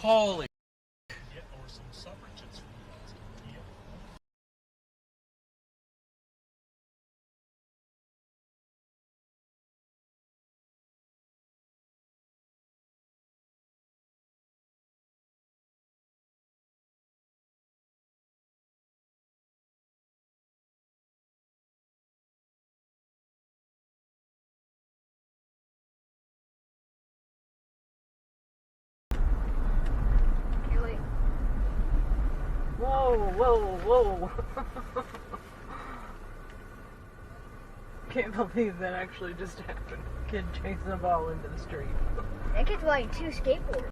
Holy. Whoa, whoa. Can't believe that actually just happened. Kid chasing a ball into the street. That kid's riding 2 skateboards.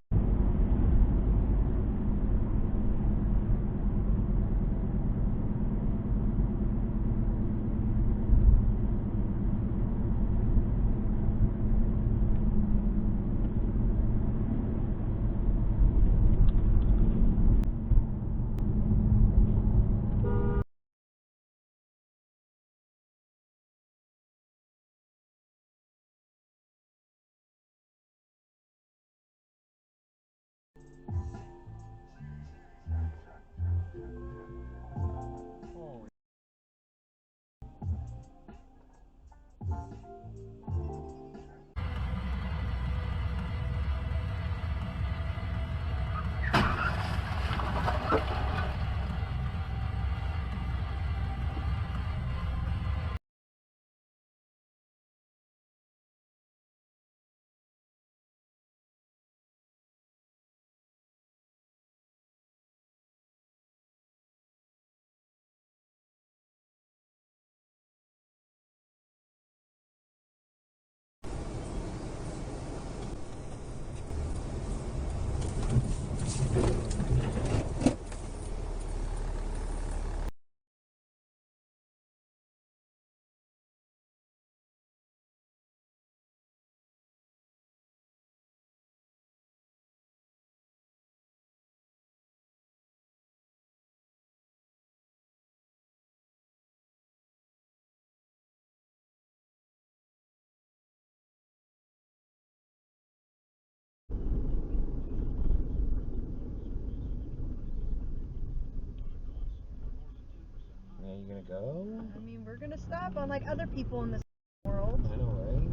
Are you gonna go? I mean, we're gonna stop unlike other people in this world. I know, right?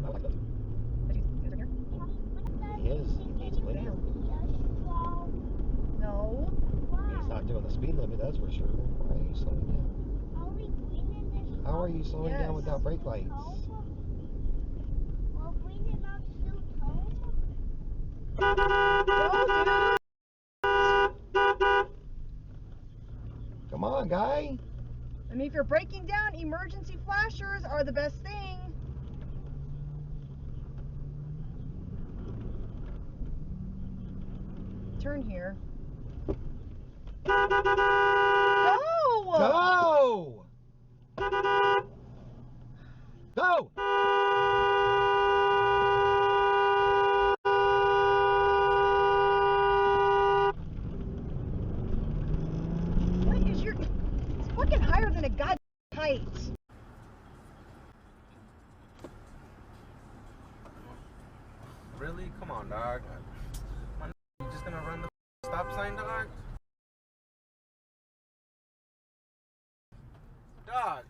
I like those. He is. He needs to leave. No. He's not doing the speed limit, that's for sure. Why are you slowing down? How are you slowing down without brake lights? Come on, guy. I mean, if you're breaking down, emergency flashers are the best thing. Turn here. Go! Go! Go! What is your... It's fucking higher than a goddamn height. Really? Come on, dog. You just gonna run the stop sign, dog? Dog.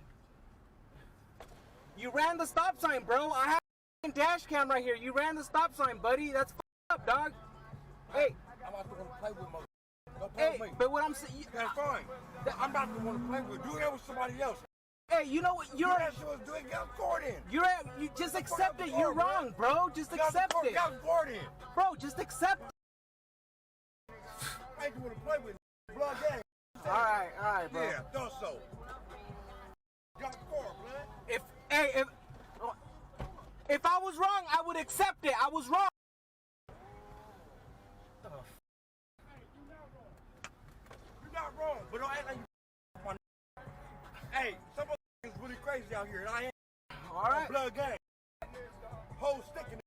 You ran the stop sign, bro. I have a dash cam right here. You ran the stop sign, buddy. That's up, dog. Hey. I'm not going to play with my. Don't play Hey, with me. but what I'm saying... That's fine. I'm not the one to play with. Do that with somebody else. Hey, you know what? You're... Do it, get caught in. You just accept it. You're wrong, bro. Just accept it. Get caught in. Bro, just accept it. I ain't want to play with blood gang. Alright, bro. Yeah, done so. Got caught, man. If I was wrong, I would accept it. I was wrong. You're not wrong, but don't act like you. Hey, some of is really crazy out here, and I ain't. All right. Blood gang. Whole stick in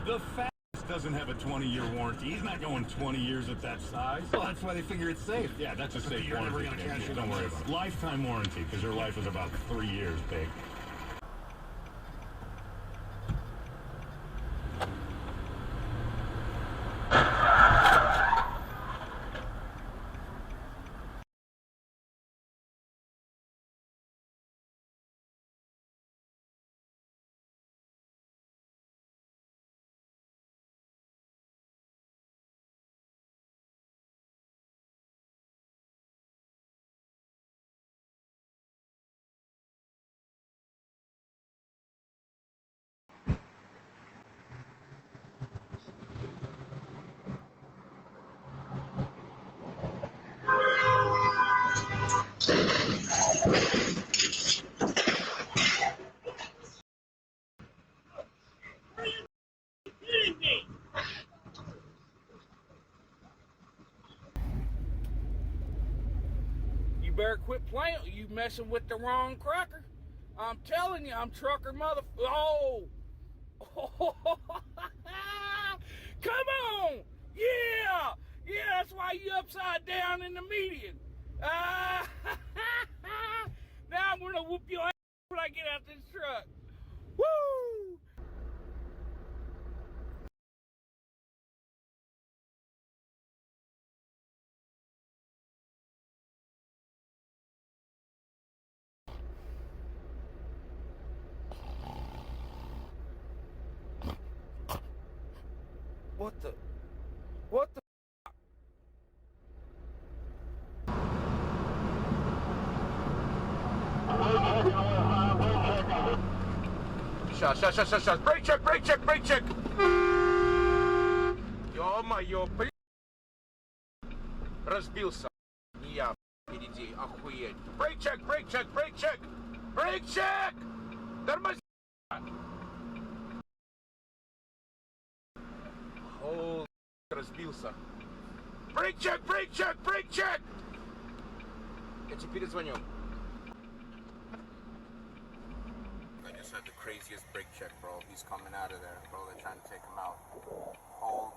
The fastest doesn't have a 20-year warranty. He's not going 20 years at that size. Well, that's why they figure it's safe. Yeah, that's a safe You're never warranty. gonna cash in. Don't worry about it. Lifetime warranty, because your life is about 3 years, big. You better quit playing. You messing with the wrong cracker. I'm telling you, I'm trucker mother. Oh, come on. Yeah, that's why you upside down in the median. Now I'm gonna whoop your ass when I get out this truck. Woo! What the? Сейчас. Брейк чек. Ё-моё, блин. Разбился. Не я, впереди, охуеть. Брейк чек. Тормози. О, разбился. Брейк чек. Я тебе перезвоню. I just had the craziest brake check, bro. He's coming out of there, bro. They're trying to take him out. Holy